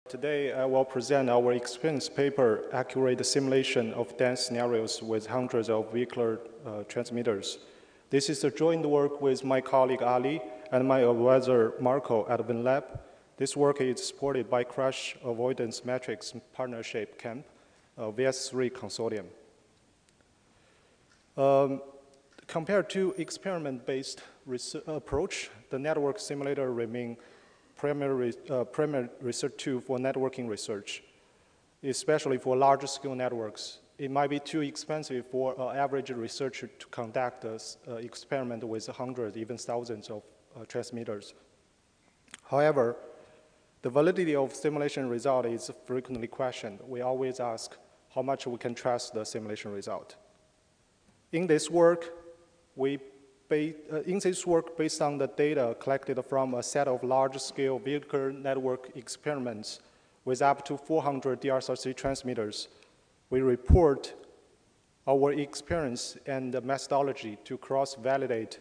Today, I will present our experience paper, Accurate Simulation of Dense Scenarios with Hundreds of Vehicular Transmitters. This is a joint work with my colleague Ali and my advisor Marco at WinLab. This work is supported by Crash Avoidance Metrics Partnership Camp, VS3 Consortium. Compared to experiment-based approach, the network simulator remains primary research tool for networking research, especially for large-scale networks. It might be too expensive for an average researcher to conduct an experiment with hundreds, even thousands of transmitters. However, the validity of simulation result is frequently questioned. We always ask how much we can trust the simulation result. In this work, based on the data collected from a set of large-scale vehicular network experiments with up to 400 DRSRC transmitters, we report our experience and the methodology to cross-validate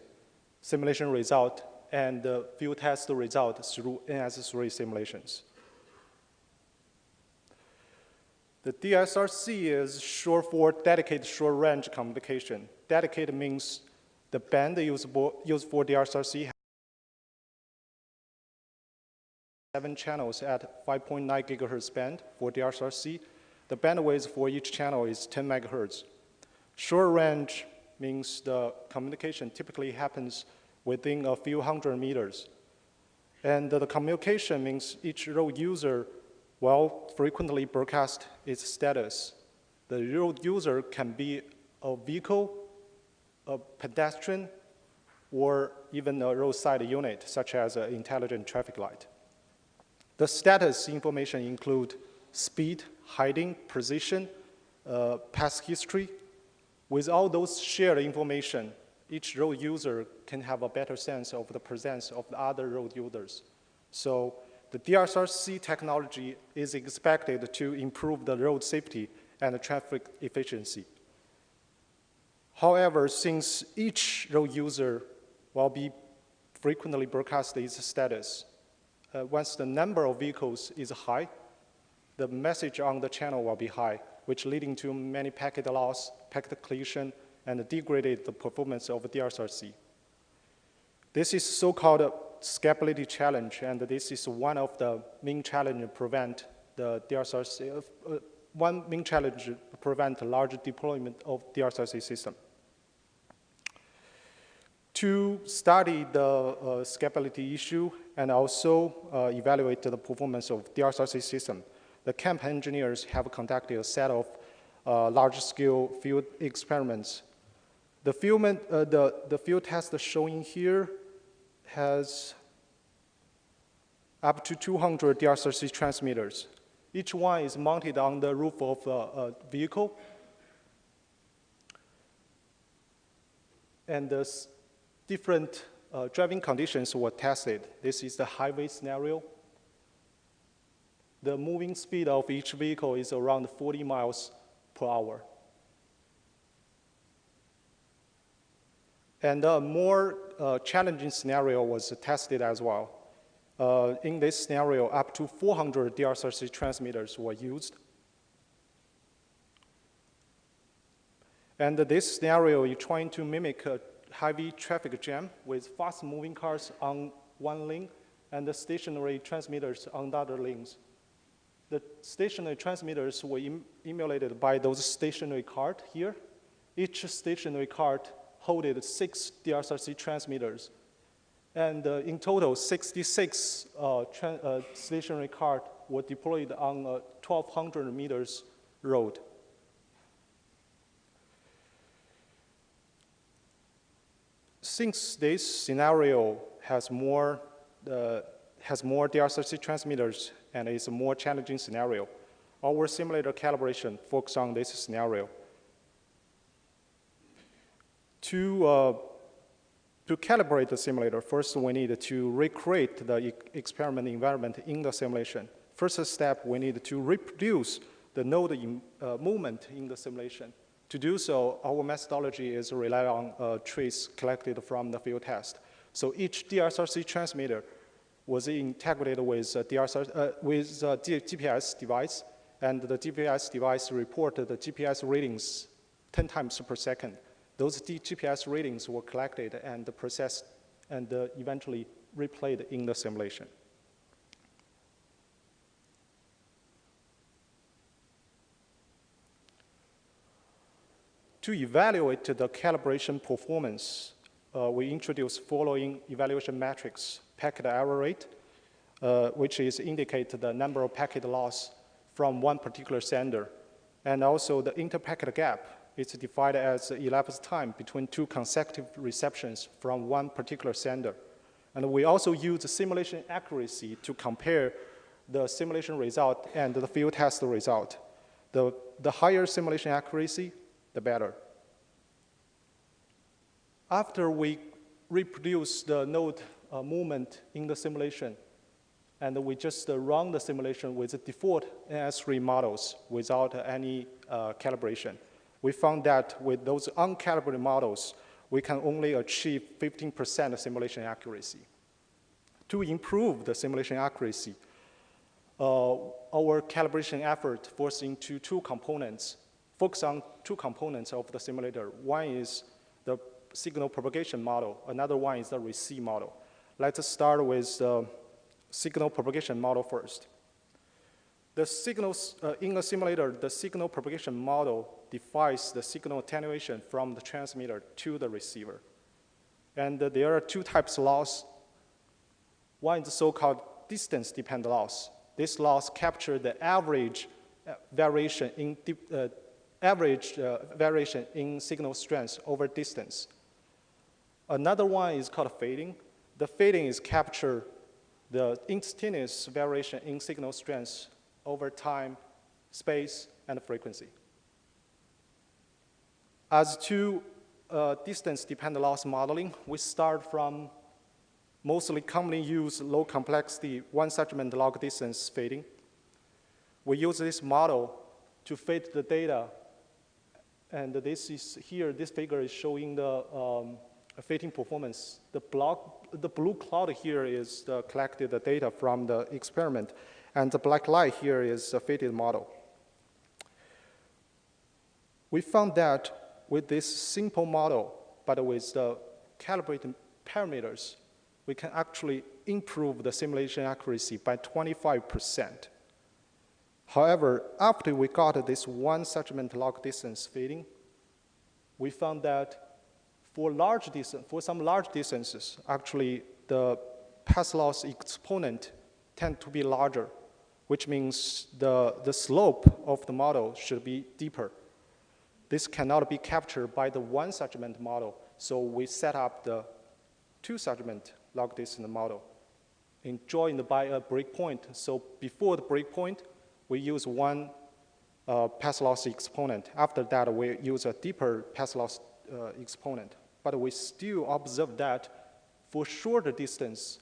simulation result and the field test result through NS3 simulations. The DSRC is short for Dedicated Short-Range Communication. Dedicated means the band used for DRSRC has 7 channels at 5.9 gigahertz band for DRSRC. The bandwidth for each channel is 10 megahertz. Short range means the communication typically happens within a few hundred meters. And the communication means each road user will frequently broadcast its status. The road user can be a vehicle, a pedestrian, or even a roadside unit, such as an intelligent traffic light. The status information include speed, hiding, position, past history. With all those shared information, each road user can have a better sense of the presence of the other road users. So the DRSRC technology is expected to improve the road safety and the traffic efficiency. However, since each road user will be frequently broadcast its status, once the number of vehicles is high, the message on the channel will be high, which leading to many packet loss, packet collision, and degraded the performance of DRSRC. This is so-called scalability challenge, and this is one of the main challenges to prevent the DRSRC. One main challenge to prevent large deployment of DRSRC system. To study the scalability issue and also evaluate the performance of DRSRC system, the camp engineers have conducted a set of large-scale field experiments. The field test showing here has up to 200 DRSRC transmitters. Each one is mounted on the roof of a vehicle. And the different driving conditions were tested. This is the highway scenario. The moving speed of each vehicle is around 40 miles per hour. And a more challenging scenario was tested as well. In this scenario, up to 400 DRSRC transmitters were used. And this scenario is trying to mimic a heavy traffic jam with fast-moving cars on one lane and the stationary transmitters on the other lanes. The stationary transmitters were emulated by those stationary cards here. Each stationary card holded 6 DRSRC transmitters. And in total, 66 stationary cards were deployed on a 1,200 meters road. Since this scenario has more DRSRC transmitters and is a more challenging scenario, our simulator calibration focuses on this scenario. To calibrate the simulator, first we need to recreate the experiment environment in the simulation. First step, we need to reproduce the node movement in the simulation. To do so, our methodology is rely on trace collected from the field test. So each DRSRC transmitter was integrated with GPS device, and the GPS device reported the GPS readings 10 times per second. Those GPS readings were collected and processed and eventually replayed in the simulation. To evaluate the calibration performance, we introduced following evaluation metrics: packet error rate, which is indicate the number of packet loss from one particular sender, and also the inter-packet gap. It's defined as elapsed time between two consecutive receptions from one particular sender. And we also use simulation accuracy to compare the simulation result and the field test result. The higher simulation accuracy, the better. After we reproduce the node movement in the simulation, and we just run the simulation with the default NS3 models without any calibration, we found that with those uncalibrated models, we can only achieve 15% simulation accuracy. To improve the simulation accuracy, our calibration effort focus on two components of the simulator. One is the signal propagation model. Another one is the receive model. Let's start with the signal propagation model first. The signals in a simulator, the signal propagation model defines the signal attenuation from the transmitter to the receiver. And there are two types of loss. One is the so-called distance-dependent loss. This loss captures the average variation in signal strength over distance. Another one is called fading. The fading is capture the instantaneous variation in signal strength over time, space, and frequency. As to distance-dependent loss modeling, we start from mostly commonly used low complexity one segment log distance fading. We use this model to fade the data, and this figure is showing the fading performance. The blue cloud here is collected the data from the experiment, and the black light here is a faded model. We found that with this simple model, but with the calibrated parameters, we can actually improve the simulation accuracy by 25%. However, after we got this one segment log distance fading, we found that for some large distances, actually the path loss exponent tend to be larger, which means the slope of the model should be deeper. This cannot be captured by the one segment model, so we set up the two segment log distance model and joined by a breakpoint. So before the breakpoint, we use one path loss exponent. After that, we use a deeper path loss exponent. But we still observe that for shorter distance,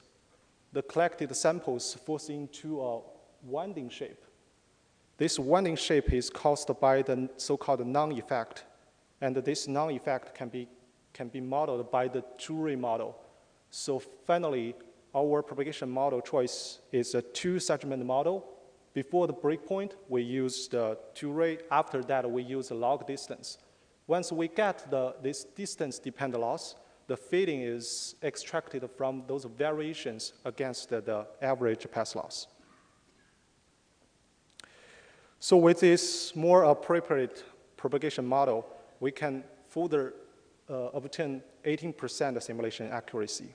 the collected samples falls into a winding shape. This winding shape is caused by the so-called non-effect, and this non-effect can be modeled by the two-ray model. So finally, our propagation model choice is a two-segment model. Before the breakpoint, we use the two-ray. After that, we use the log distance. Once we get this distance-dependent loss, the fading is extracted from those variations against the average path loss. So with this more appropriate propagation model, we can further obtain 18% simulation accuracy.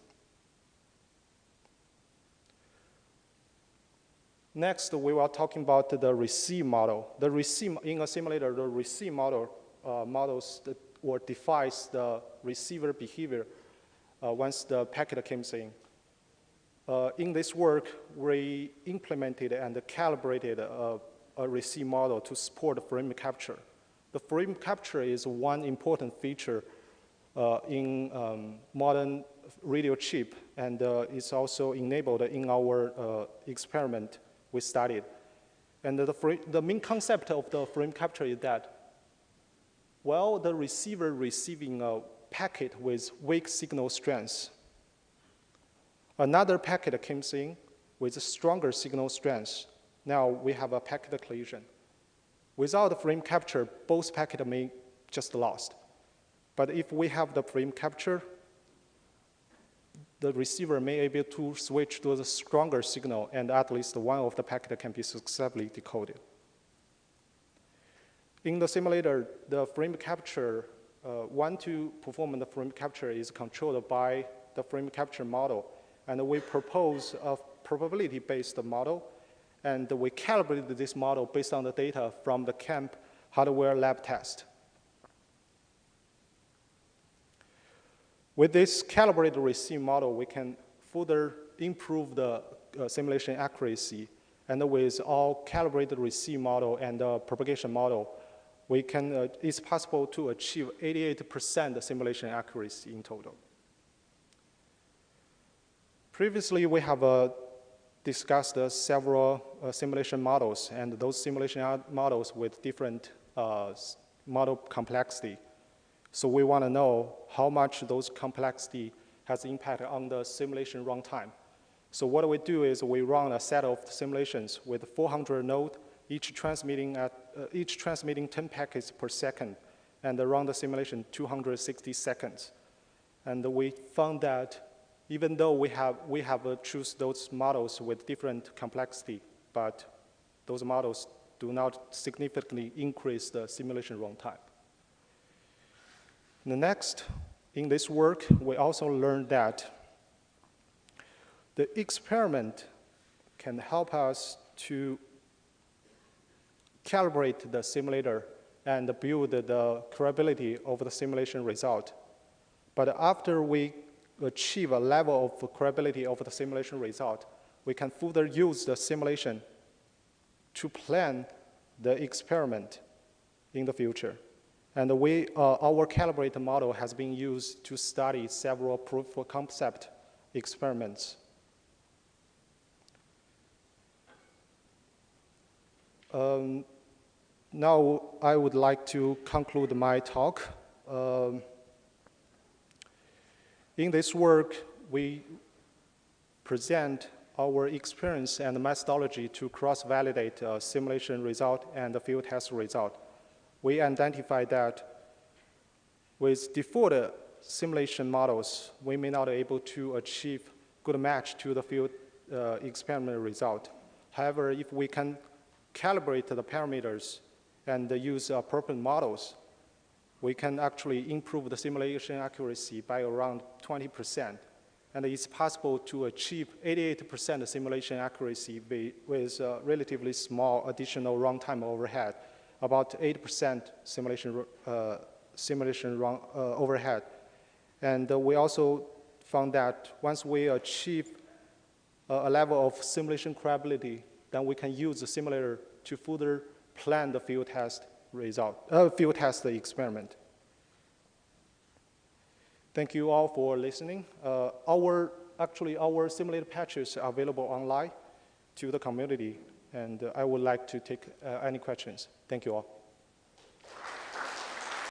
Next, we were talking about the receive model. The receive in a simulator, the receive model models or defines the receiver behavior once the packet comes in. In this work, we implemented and calibrated a receive model to support frame capture. The frame capture is one important feature in modern radio chip, and it's also enabled in our experiment we studied. And the main concept of the frame capture is that while the receiver receiving a packet with weak signal strength, Another packet comes in with a stronger signal strength. Now we have a packet collision. Without the frame capture, both packets may just lost. But if we have the frame capture, the receiver may be able to switch to the stronger signal, and at least one of the packets can be successfully decoded. In the simulator, the frame capture, to perform the frame capture is controlled by the frame capture model. And we propose a probability-based model, and we calibrated this model based on the data from the camp hardware lab test. With this calibrated receive model, we can further improve the simulation accuracy. And with all calibrated receive model and propagation model, it's possible to achieve 88% simulation accuracy in total. Previously, we have discussed several simulation models, and those simulation models with different model complexity. So we want to know how much those complexity has impact on the simulation runtime. So what we do is we run a set of simulations with 400 nodes, each transmitting 10 packets per second, and run the simulation 260 seconds. And we found that even though we have choose those models with different complexity, but those models do not significantly increase the simulation runtime. Next, in this work, we also learned that the experiment can help us to calibrate the simulator and build the credibility of the simulation result. But after we achieve a level of credibility of the simulation result, we can further use the simulation to plan the experiment in the future. And our calibrated model has been used to study several proof of concept experiments. Now I would like to conclude my talk. In this work, we present our experience and methodology to cross-validate simulation result and the field test result. We identified that with default simulation models, we may not be able to achieve good match to the field experiment result. However, if we can calibrate the parameters and use appropriate models, we can actually improve the simulation accuracy by around 20%. And it's possible to achieve 88% simulation accuracy with relatively small additional runtime overhead, about 8% simulation overhead. And we also found that once we achieve a level of simulation credibility, then we can use the simulator to further plan the field test experiment. Thank you all for listening. Our simulated patches are available online to the community, and I would like to take any questions. Thank you all.